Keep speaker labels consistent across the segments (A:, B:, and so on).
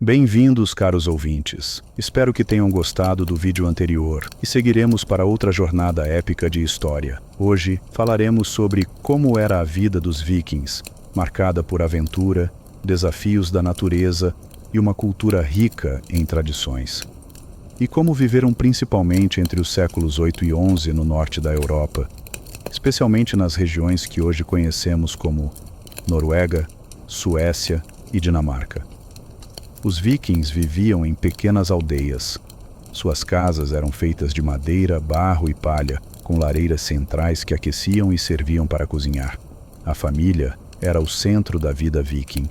A: Bem-vindos, caros ouvintes. Espero que tenham gostado do vídeo anterior e seguiremos para outra jornada épica de história. Hoje falaremos sobre como era a vida dos vikings, marcada por aventura, desafios da natureza e uma cultura rica em tradições. E como viveram principalmente entre os séculos 8 e 11 no norte da Europa, especialmente nas regiões que hoje conhecemos como Noruega, Suécia e Dinamarca. Os vikings viviam em pequenas aldeias. Suas casas eram feitas de madeira, barro e palha, com lareiras centrais que aqueciam e serviam para cozinhar. A família era o centro da vida viking.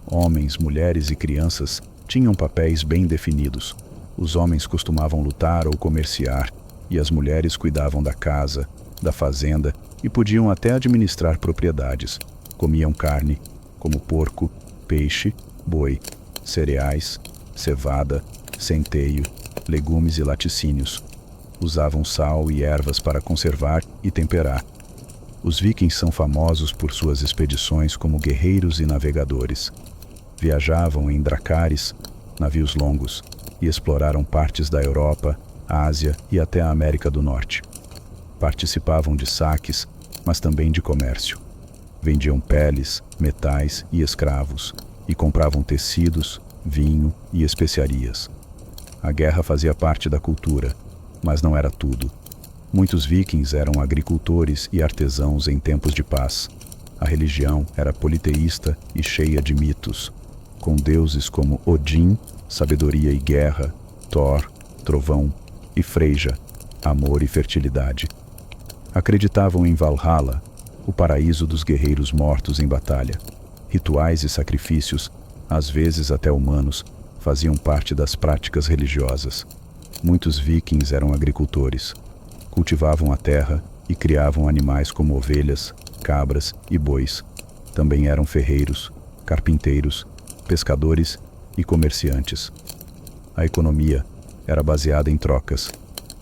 A: Homens, mulheres e crianças tinham papéis bem definidos. Os homens costumavam lutar ou comerciar, e as mulheres cuidavam da casa, da fazenda e podiam até administrar propriedades. Comiam carne, como porco, peixe, boi, cereais, cevada, centeio, legumes e laticínios. Usavam sal e ervas para conservar e temperar. Os vikings são famosos por suas expedições como guerreiros e navegadores. Viajavam em dracares, navios longos, e exploraram partes da Europa, Ásia e até a América do Norte. Participavam de saques, mas também de comércio. Vendiam peles, metais e escravos, e compravam tecidos, vinho e especiarias. A guerra fazia parte da cultura, mas não era tudo. Muitos vikings eram agricultores e artesãos em tempos de paz. A religião era politeísta e cheia de mitos, com deuses como Odin, sabedoria e guerra, Thor, trovão, e Freyja, amor e fertilidade. Acreditavam em Valhalla, o paraíso dos guerreiros mortos em batalha. Rituais e sacrifícios, às vezes até humanos, faziam parte das práticas religiosas. Muitos vikings eram agricultores. Cultivavam a terra e criavam animais como ovelhas, cabras e bois. Também eram ferreiros, carpinteiros, pescadores e comerciantes. A economia era baseada em trocas,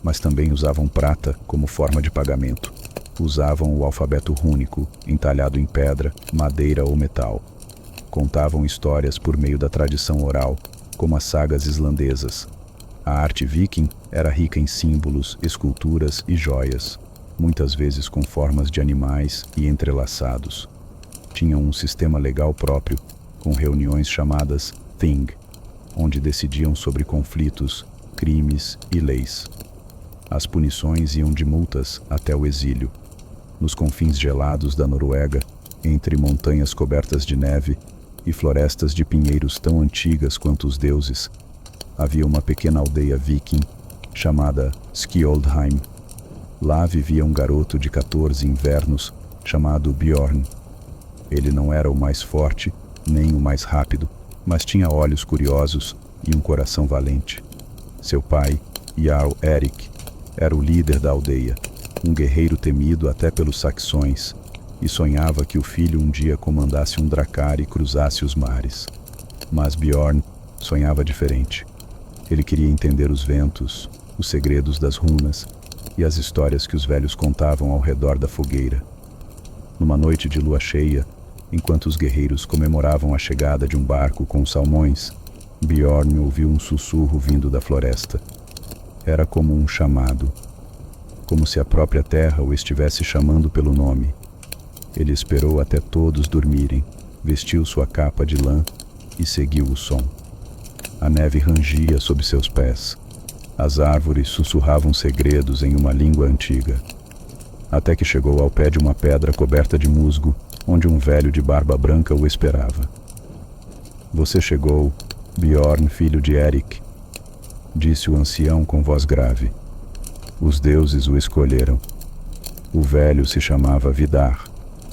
A: mas também usavam prata como forma de pagamento. Usavam o alfabeto rúnico, entalhado em pedra, madeira ou metal. Contavam histórias por meio da tradição oral, como as sagas islandesas. A arte viking era rica em símbolos, esculturas e joias, muitas vezes com formas de animais e entrelaçados. Tinham um sistema legal próprio, com reuniões chamadas Thing, onde decidiam sobre conflitos, crimes e leis. As punições iam de multas até o exílio. Nos confins gelados da Noruega, entre montanhas cobertas de neve e florestas de pinheiros tão antigas quanto os deuses, havia uma pequena aldeia viking chamada Skjoldheim. Lá vivia um garoto de 14 invernos chamado Bjorn. Ele não era o mais forte, nem o mais rápido, mas tinha olhos curiosos e um coração valente. Seu pai, Jarl Erik, era o líder da aldeia, um guerreiro temido até pelos saxões, e sonhava que o filho um dia comandasse um dracar e cruzasse os mares. Mas Bjorn sonhava diferente. Ele queria entender os ventos, os segredos das runas e as histórias que os velhos contavam ao redor da fogueira. Numa noite de lua cheia, enquanto os guerreiros comemoravam a chegada de um barco com salmões, Bjorn ouviu um sussurro vindo da floresta. Era como um chamado, como se a própria terra o estivesse chamando pelo nome. Ele esperou até todos dormirem, vestiu sua capa de lã e seguiu o som. A neve rangia sob seus pés. As árvores sussurravam segredos em uma língua antiga. Até que chegou ao pé de uma pedra coberta de musgo, onde um velho de barba branca o esperava. "Você chegou, Bjorn, filho de Erik", disse o ancião com voz grave. "Os deuses o escolheram." O velho se chamava Vidar,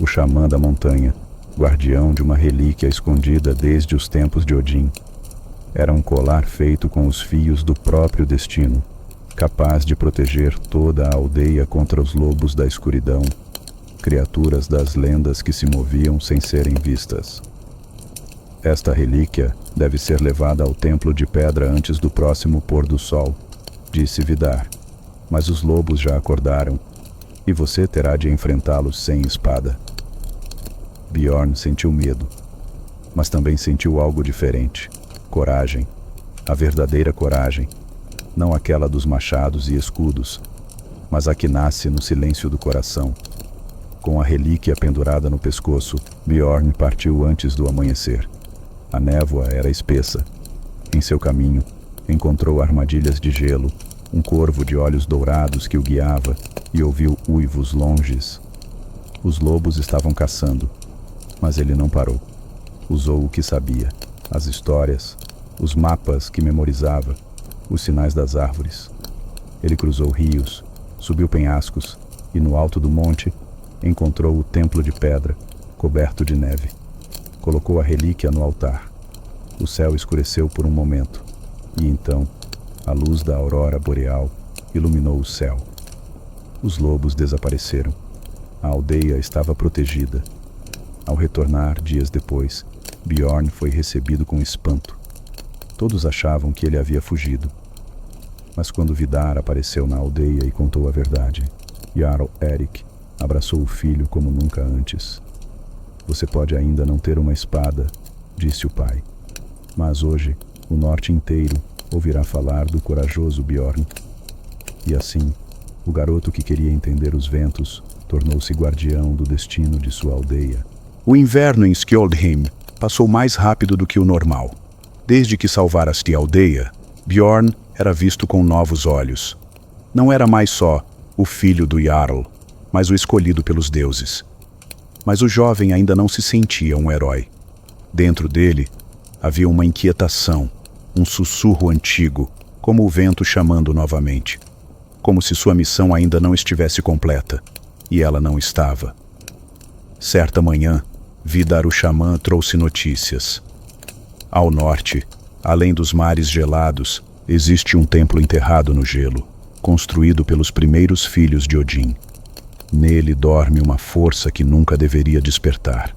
A: o xamã da montanha, guardião de uma relíquia escondida desde os tempos de Odin. Era um colar feito com os fios do próprio destino, capaz de proteger toda a aldeia contra os lobos da escuridão, criaturas das lendas que se moviam sem serem vistas. "Esta relíquia deve ser levada ao templo de pedra antes do próximo pôr do sol", disse Vidar. "Mas os lobos já acordaram, e você terá de enfrentá-los sem espada." Bjorn sentiu medo, mas também sentiu algo diferente. Coragem. A verdadeira coragem. Não aquela dos machados e escudos, mas a que nasce no silêncio do coração. Com a relíquia pendurada no pescoço, Bjorn partiu antes do amanhecer. A névoa era espessa. Em seu caminho, encontrou armadilhas de gelo, um corvo de olhos dourados que o guiava, e ouviu uivos longes. Os lobos estavam caçando, mas ele não parou. Usou o que sabia, as histórias, os mapas que memorizava, os sinais das árvores. Ele cruzou rios, subiu penhascos e no alto do monte encontrou o templo de pedra, coberto de neve. Colocou a relíquia no altar. O céu escureceu por um momento, e então a luz da aurora boreal iluminou o céu. Os lobos desapareceram. A aldeia estava protegida. Ao retornar, dias depois, Bjorn foi recebido com espanto. Todos achavam que ele havia fugido. Mas quando Vidar apareceu na aldeia e contou a verdade, Jarl Erik abraçou o filho como nunca antes. Você pode ainda não ter uma espada, disse o pai, mas hoje o norte inteiro ouvirá falar do corajoso Bjorn. E assim, o garoto que queria entender os ventos tornou-se guardião do destino de sua aldeia. O inverno em Skjoldheim passou mais rápido do que o normal. Desde que salvara-se a aldeia, Bjorn era visto com novos olhos. Não era mais só o filho do Jarl, mas o escolhido pelos deuses. Mas o jovem ainda não se sentia um herói. Dentro dele havia uma inquietação, um sussurro antigo, como o vento chamando novamente. Como se sua missão ainda não estivesse completa, e ela não estava. Certa manhã, Vidar o xamã trouxe notícias. Ao norte, além dos mares gelados, existe um templo enterrado no gelo, construído pelos primeiros filhos de Odin. Nele dorme uma força que nunca deveria despertar.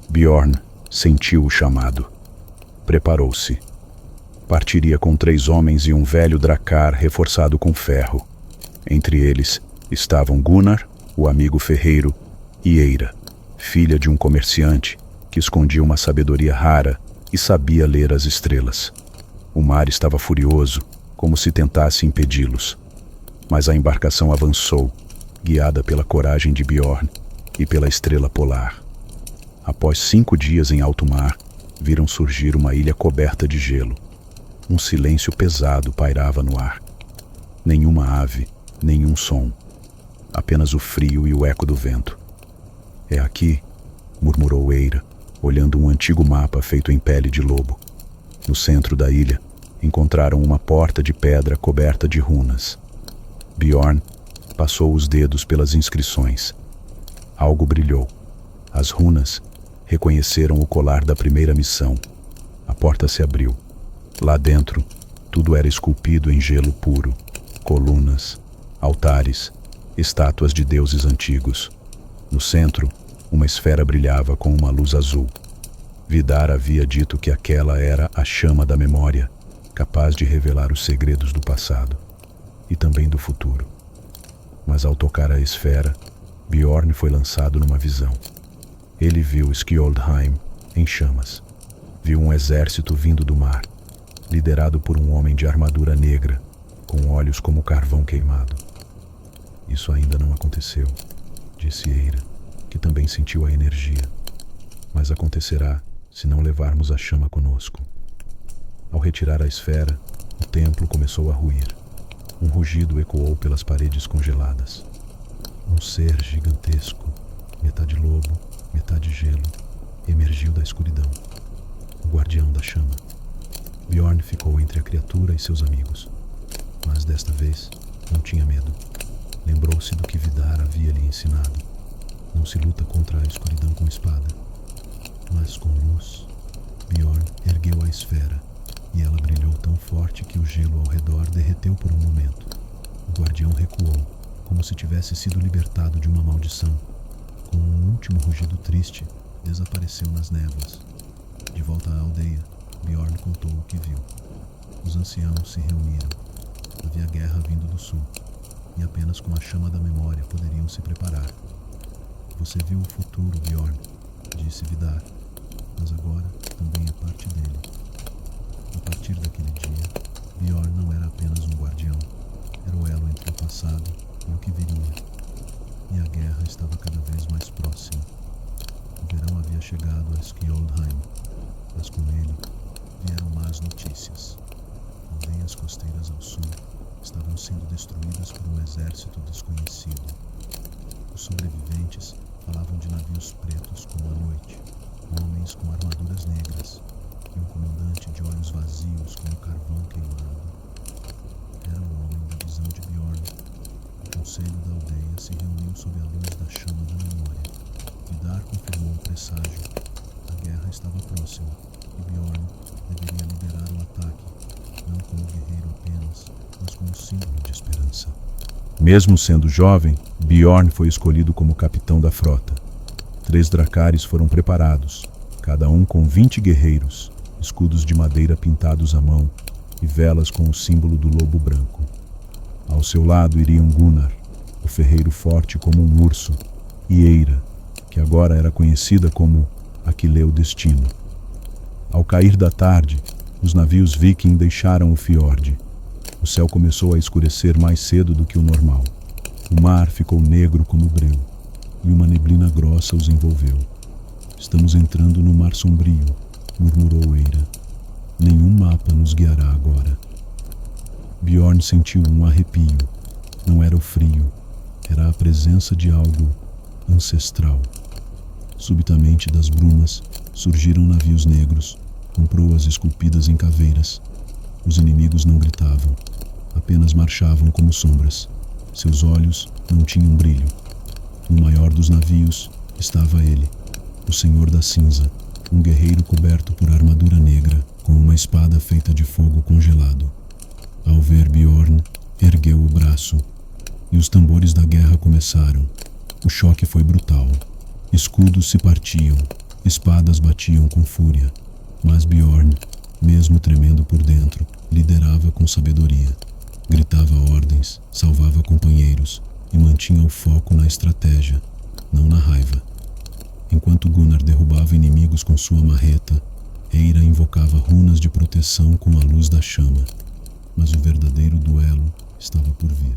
A: Bjorn sentiu o chamado. Preparou-se. Partiria com 3 homens e um velho dracar reforçado com ferro. Entre eles estavam Gunnar, o amigo ferreiro, e Eira, filha de um comerciante que escondia uma sabedoria rara e sabia ler as estrelas. O mar estava furioso, como se tentasse impedi-los. Mas a embarcação avançou, guiada pela coragem de Bjorn e pela estrela polar. Após 5 dias em alto mar, viram surgir uma ilha coberta de gelo. Um silêncio pesado pairava no ar. Nenhuma ave, nenhum som. Apenas o frio e o eco do vento. É aqui, murmurou Eira, olhando um antigo mapa feito em pele de lobo. No centro da ilha, encontraram uma porta de pedra coberta de runas. Bjorn passou os dedos pelas inscrições. Algo brilhou. As runas reconheceram o colar da primeira missão. A porta se abriu. Lá dentro, tudo era esculpido em gelo puro. Colunas, altares, estátuas de deuses antigos. No centro, uma esfera brilhava com uma luz azul. Vidar havia dito que aquela era a chama da memória, capaz de revelar os segredos do passado e também do futuro. Mas ao tocar a esfera, Bjorn foi lançado numa visão. Ele viu Skjoldheim em chamas. Viu um exército vindo do mar, liderado por um homem de armadura negra, com olhos como carvão queimado. Isso ainda não aconteceu, disse Eira, que também sentiu a energia. Mas acontecerá se não levarmos a chama conosco. Ao retirar a esfera, o templo começou a ruir. Um rugido ecoou pelas paredes congeladas. Um ser gigantesco, metade lobo, metade gelo, emergiu da escuridão. O guardião da chama. Bjorn ficou entre a criatura e seus amigos. Mas desta vez, não tinha medo. Lembrou-se do que Vidar havia lhe ensinado. Não se luta contra a escuridão com espada, mas com luz. Bjorn ergueu a esfera, e ela brilhou tão forte que o gelo ao redor derreteu por um momento. O guardião recuou, como se tivesse sido libertado de uma maldição. Com um último rugido triste, desapareceu nas névoas. De volta à aldeia, Bjorn contou o que viu. Os anciãos se reuniram. Havia guerra vindo do sul, e apenas com a chama da memória poderiam se preparar. Você viu o futuro, Bjorn, disse Vidar, mas agora também é parte dele.
B: passado e o que viria, e a guerra estava cada vez mais próxima. O verão havia chegado a Skjoldheim, mas com ele vieram más notícias. Aldeias costeiras ao sul estavam sendo destruídas por um exército desconhecido. Os sobreviventes falavam de navios pretos como a noite, homens com armaduras negras e um comandante de olhos vazios como carvão queimado. Era o homem da visão de Bjorn. O conselho da aldeia se reuniu sob a luz da chama da memória. Vidar confirmou o presságio. A guerra estava próxima e Bjorn deveria liderar o ataque, não como guerreiro apenas, mas como símbolo de esperança.
A: Mesmo sendo jovem, Bjorn foi escolhido como capitão da frota. 3 dracares foram preparados, cada um com 20 guerreiros, escudos de madeira pintados à mão e velas com o símbolo do lobo branco. Ao seu lado iriam Gunnar, o ferreiro forte como um urso, e Eira, que agora era conhecida como a que lê o destino. Ao cair da tarde, os navios viking deixaram o fiord. O céu começou a escurecer mais cedo do que o normal. O mar ficou negro como breu, e uma neblina grossa os envolveu. Estamos entrando no mar sombrio, murmurou Eira. Nenhum mapa nos guiará agora. Bjorn sentiu um arrepio. Não era o frio, era a presença de algo ancestral. Subitamente das brumas surgiram navios negros, com proas esculpidas em caveiras. Os inimigos não gritavam, apenas marchavam como sombras. Seus olhos não tinham brilho. No maior dos navios estava ele, o Senhor da Cinza, um guerreiro coberto por armadura negra, com uma espada feita de fogo congelado. Ao ver Bjorn, ergueu o braço, e os tambores da guerra começaram. O choque foi brutal. Escudos se partiam, espadas batiam com fúria, mas Bjorn, mesmo tremendo por dentro, liderava com sabedoria. Gritava ordens, salvava companheiros e mantinha o foco na estratégia, não na raiva. Enquanto Gunnar derrubava inimigos com sua marreta, Eira invocava runas de proteção com a luz da chama. Mas o verdadeiro duelo estava por vir.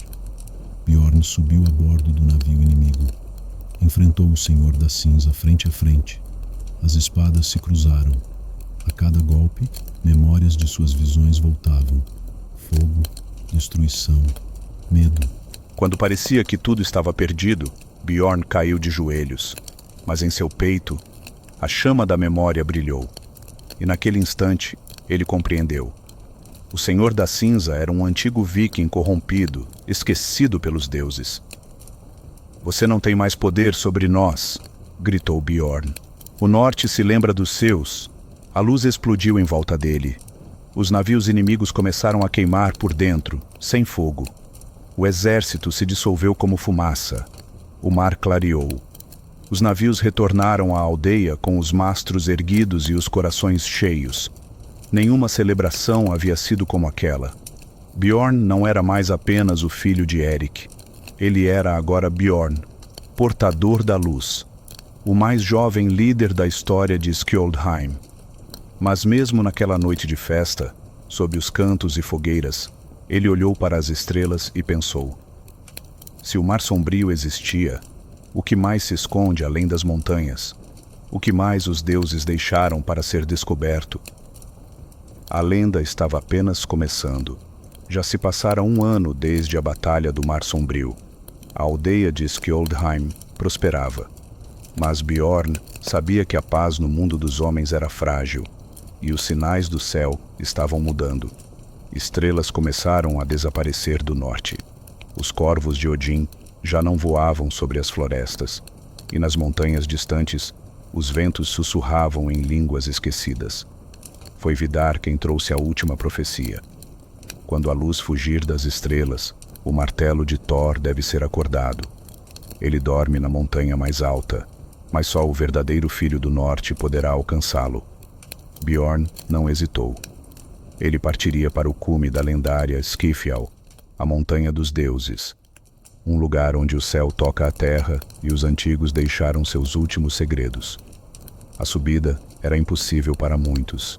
A: Bjorn subiu a bordo do navio inimigo. Enfrentou o Senhor da Cinza frente a frente. As espadas se cruzaram. A cada golpe, memórias de suas visões voltavam. Fogo, destruição, medo. Quando parecia que tudo estava perdido, Bjorn caiu de joelhos. Mas em seu peito, a chama da memória brilhou. E naquele instante, ele compreendeu. O Senhor da Cinza era um antigo viking corrompido, esquecido pelos deuses. Você não tem mais poder sobre nós, gritou Bjorn. O norte se lembra dos seus. A luz explodiu em volta dele. Os navios inimigos começaram a queimar por dentro, sem fogo. O exército se dissolveu como fumaça. O mar clareou. Os navios retornaram à aldeia com os mastros erguidos e os corações cheios. Nenhuma celebração havia sido como aquela. Bjorn não era mais apenas o filho de Eric. Ele era agora Bjorn, portador da luz, o mais jovem líder da história de Skjoldheim. Mas mesmo naquela noite de festa, sob os cantos e fogueiras, ele olhou para as estrelas e pensou: se o mar sombrio existia, o que mais se esconde além das montanhas? O que mais os deuses deixaram para ser descoberto? A lenda estava apenas começando. Já se passara 1 ano desde a Batalha do Mar Sombrio. A aldeia de Skjoldheim prosperava. Mas Bjorn sabia que a paz no mundo dos homens era frágil, e os sinais do céu estavam mudando. Estrelas começaram a desaparecer do norte. Os corvos de Odin já não voavam sobre as florestas, e nas montanhas distantes, os ventos sussurravam em línguas esquecidas. Foi Vidar quem trouxe a última profecia. Quando a luz fugir das estrelas, o martelo de Thor deve ser acordado. Ele dorme na montanha mais alta, mas só o verdadeiro filho do norte poderá alcançá-lo. Bjorn não hesitou. Ele partiria para o cume da lendária Skifjall, a montanha dos deuses, um lugar onde o céu toca a terra e os antigos deixaram seus últimos segredos. A subida era impossível para muitos.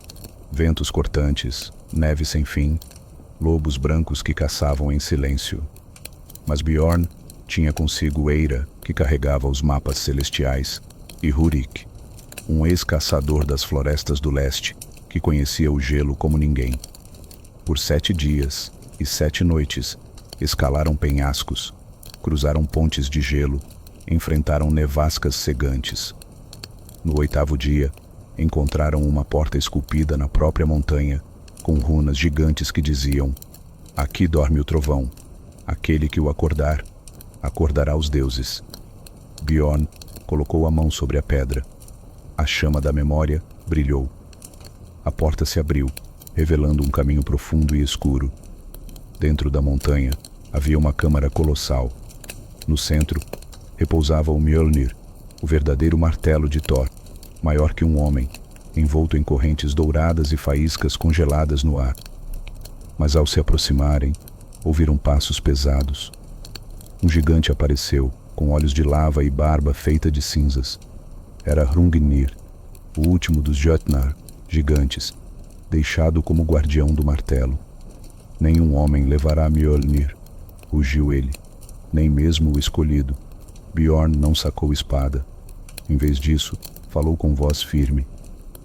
A: Ventos cortantes, neve sem fim, lobos brancos que caçavam em silêncio. Mas Bjorn tinha consigo Eira, que carregava os mapas celestiais, e Hurik, um ex-caçador das florestas do leste, que conhecia o gelo como ninguém. Por 7 dias e 7 noites, escalaram penhascos, cruzaram pontes de gelo, enfrentaram nevascas cegantes. No 8º dia, encontraram uma porta esculpida na própria montanha, com runas gigantes que diziam: aqui dorme o trovão, aquele que o acordar, acordará os deuses. Bjorn colocou a mão sobre a pedra. A chama da memória brilhou. A porta se abriu, revelando um caminho profundo e escuro. Dentro da montanha havia uma câmara colossal. No centro, repousava o Mjolnir, o verdadeiro martelo de Thor, maior que um homem, envolto em correntes douradas e faíscas congeladas no ar. Mas ao se aproximarem, ouviram passos pesados. Um gigante apareceu, com olhos de lava e barba feita de cinzas. Era Hrungnir, o último dos Jötnar, gigantes, deixado como guardião do martelo. Nenhum homem levará Mjolnir, rugiu ele, nem mesmo o escolhido. Bjorn não sacou espada. Em vez disso, falou com voz firme: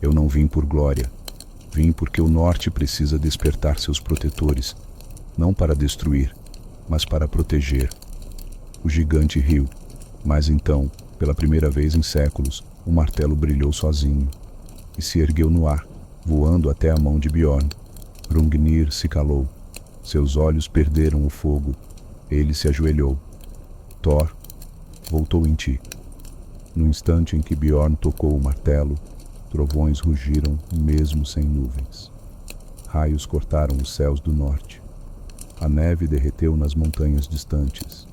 A: eu não vim por glória. Vim porque o norte precisa despertar seus protetores, não para destruir, mas para proteger. O gigante riu, mas então, pela primeira vez em séculos, o martelo brilhou sozinho e se ergueu no ar, voando até a mão de Bjorn. Hrungnir se calou. Seus olhos perderam o fogo. Ele se ajoelhou. Thor, voltou em ti. No instante em que Bjorn tocou o martelo, trovões rugiram mesmo sem nuvens. Raios cortaram os céus do norte. A neve derreteu nas montanhas distantes,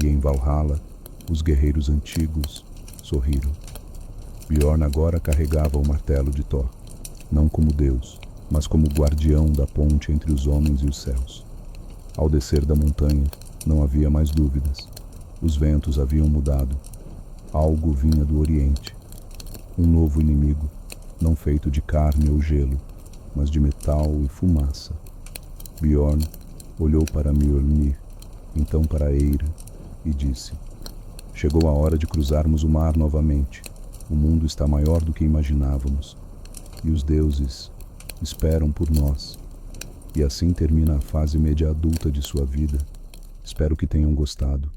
A: e em Valhalla, os guerreiros antigos sorriram. Bjorn agora carregava o martelo de Thor, não como Deus, mas como guardião da ponte entre os homens e os céus. Ao descer da montanha, não havia mais dúvidas. Os ventos haviam mudado. Algo vinha do Oriente. Um novo inimigo, não feito de carne ou gelo, mas de metal e fumaça. Bjorn olhou para Mjolnir, então para Eira, e disse: chegou a hora de cruzarmos o mar novamente. O mundo está maior do que imaginávamos, e os deuses esperam por nós. E assim termina a fase média adulta de sua vida. Espero que tenham gostado.